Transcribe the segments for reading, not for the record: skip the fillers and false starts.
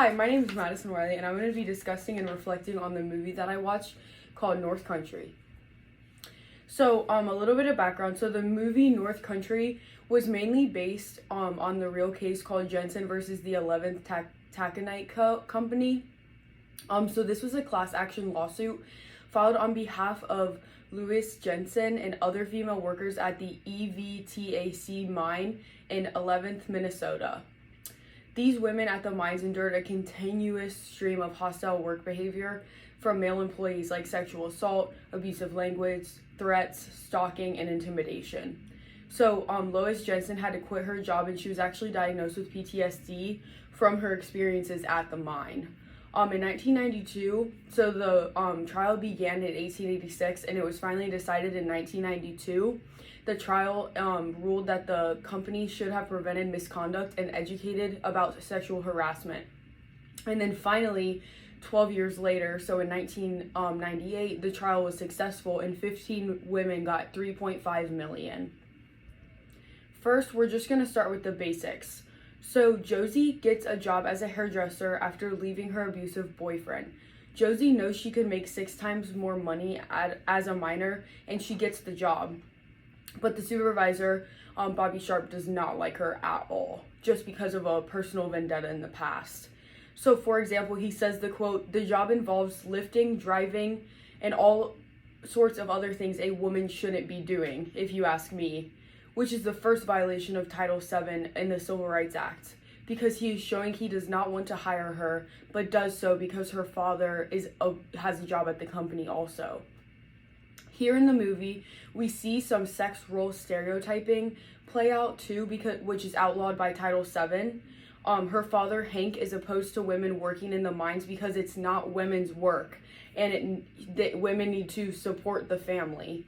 Hi, my name is Madison Wiley, and I'm going to be discussing and reflecting on the movie that I watched called North Country. So, a little bit of background. So, the movie North Country was mainly based on the real case called Jensen versus the 11th Taconite Company. So this was a class action lawsuit filed on behalf of Louis Jensen and other female workers at the EVTAC mine in 11th, Minnesota. These women at the mines endured a continuous stream of hostile work behavior from male employees like sexual assault, abusive language, threats, stalking, and intimidation. So Lois Jensen had to quit her job, and she was actually diagnosed with PTSD from her experiences at the mine. In 1992, so the trial began in 1886, and it was finally decided in 1992. The trial ruled that the company should have prevented misconduct and educated about sexual harassment. And then finally, 12 years later, so in 1998, the trial was successful, and 15 women got $3.5 million. First, we're just going to start with the basics. So Josie gets a job as a hairdresser after leaving her abusive boyfriend. Josie knows she could make 6 times more money as a miner, and she gets the job. But the supervisor, Bobby Sharp, does not like her at all, just because of a personal vendetta in the past. So, for example, he says the quote, "The job involves lifting, driving, and all sorts of other things a woman shouldn't be doing, if you ask me," which is the first violation of Title VII in the Civil Rights Act, because he is showing he does not want to hire her, but does so because her father has a job at the company also. Here in the movie, we see some sex role stereotyping play out too, which is outlawed by Title VII. Her father, Hank, is opposed to women working in the mines because it's not women's work, and that women need to support the family.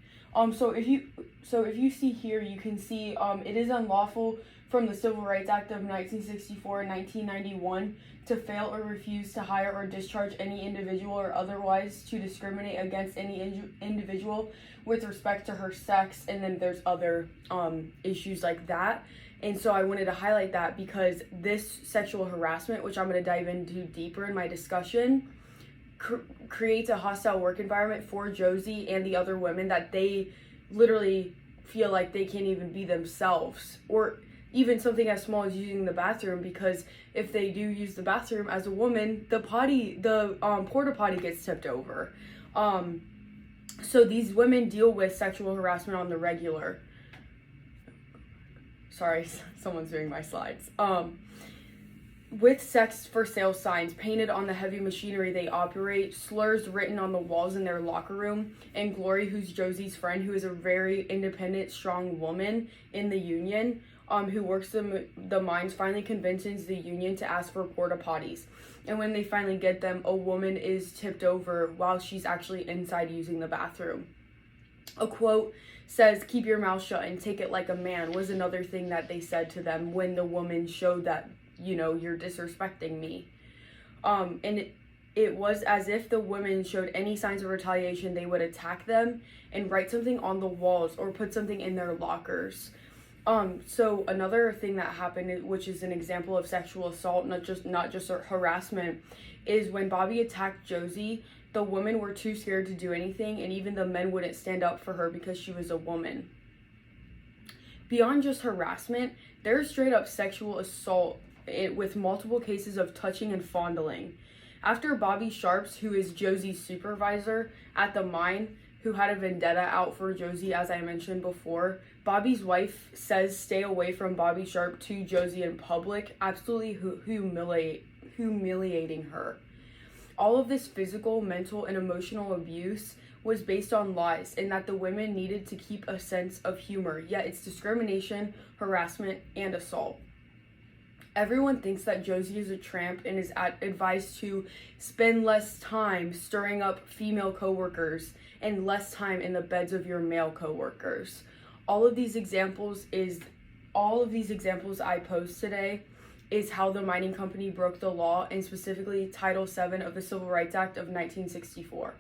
So if you see here, you can see it is unlawful from the Civil Rights Act of 1964 and 1991 to fail or refuse to hire or discharge any individual or otherwise to discriminate against any individual with respect to her sex, and then there's other issues like that. And so I wanted to highlight that because this sexual harassment, which I'm going to dive into deeper in my discussion, creates a hostile work environment for Josie and the other women that they literally feel like they can't even be themselves, or even something as small as using the bathroom, because if they do use the bathroom as a woman, the porta potty gets tipped over. So these women deal with sexual harassment on the regular. Sorry, someone's doing my slides. With sex for sale signs painted on the heavy machinery they operate, slurs written on the walls in their locker room, and Glory, who's Josie's friend, who is a very independent, strong woman in the union, who works the mines, finally convinces the union to ask for porta potties. And when they finally get them, a woman is tipped over while she's actually inside using the bathroom. A quote says, "Keep your mouth shut and take it like a man," was another thing that they said to them when the woman showed that, you're disrespecting me. And it was as if the women showed any signs of retaliation, they would attack them and write something on the walls or put something in their lockers. So another thing that happened, which is an example of sexual assault, not just harassment, is when Bobby attacked Josie, the women were too scared to do anything, and even the men wouldn't stand up for her because she was a woman. Beyond just harassment, there's straight up sexual assault with multiple cases of touching and fondling. After Bobby Sharps, who is Josie's supervisor at the mine, who had a vendetta out for Josie, as I mentioned before, Bobby's wife says stay away from Bobby Sharp to Josie in public, absolutely humiliating her. All of this physical, mental, and emotional abuse was based on lies, and that the women needed to keep a sense of humor, yet it's discrimination, harassment, and assault. Everyone thinks that Josie is a tramp and is advised to spend less time stirring up female coworkers and less time in the beds of your male coworkers. All of these examples I post today is how the mining company broke the law, and specifically Title VII of the Civil Rights Act of 1964.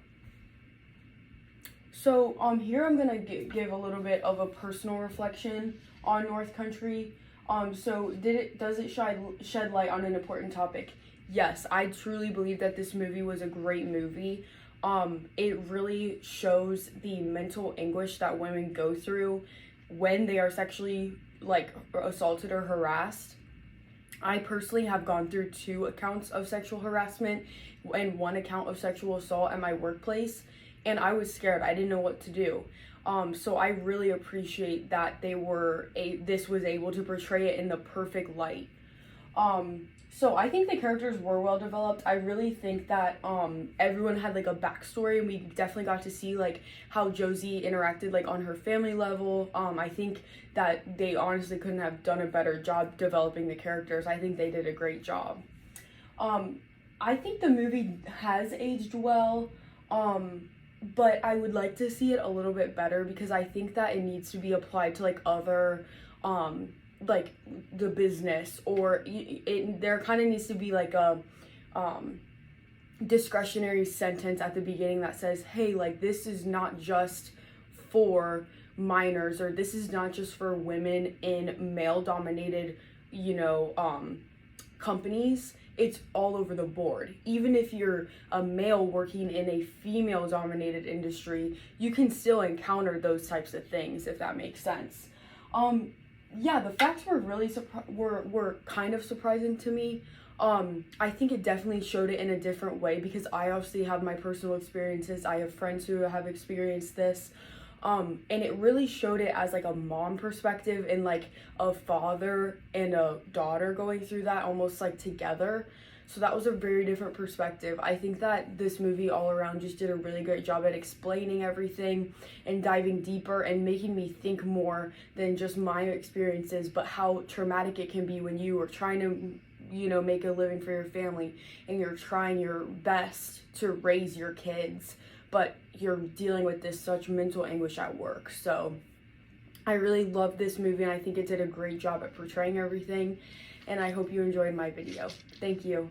So here I'm gonna give a little bit of a personal reflection on North Country. Does it shed light on an important topic? yes, I truly believe that this movie was a great movie. It really shows the mental anguish that women go through when they are sexually like assaulted or harassed. I personally have gone through 2 accounts of sexual harassment and 1 account of sexual assault at my workplace, and I was scared. I didn't know what to do. So I really appreciate that this was able to portray it in the perfect light. So I think the characters were well developed. I really think that everyone had like a backstory, and we definitely got to see like how Josie interacted like on her family level. I think that they honestly couldn't have done a better job developing the characters. I think they did a great job. I think the movie has aged well, but I would like to see it a little bit better because I think that it needs to be applied to like other like the business, or there kind of needs to be like a discretionary sentence at the beginning that says, hey, like this is not just for minors, or this is not just for women in male dominated companies. It's all over the board. Even if you're a male working in a female dominated industry, you can still encounter those types of things, if that makes sense. Yeah, the facts were really were kind of surprising to me. I think it definitely showed it in a different way because I obviously have my personal experiences. I have friends who have experienced this. And it really showed it as like a mom perspective and like a father and a daughter going through that almost like together. So that was a very different perspective. I think that this movie all around just did a really great job at explaining everything and diving deeper and making me think more than just my experiences, but how traumatic it can be when you are trying to, make a living for your family and you're trying your best to raise your kids, but you're dealing with this such mental anguish at work. So I really love this movie, and I think it did a great job at portraying everything. And I hope you enjoyed my video. Thank you.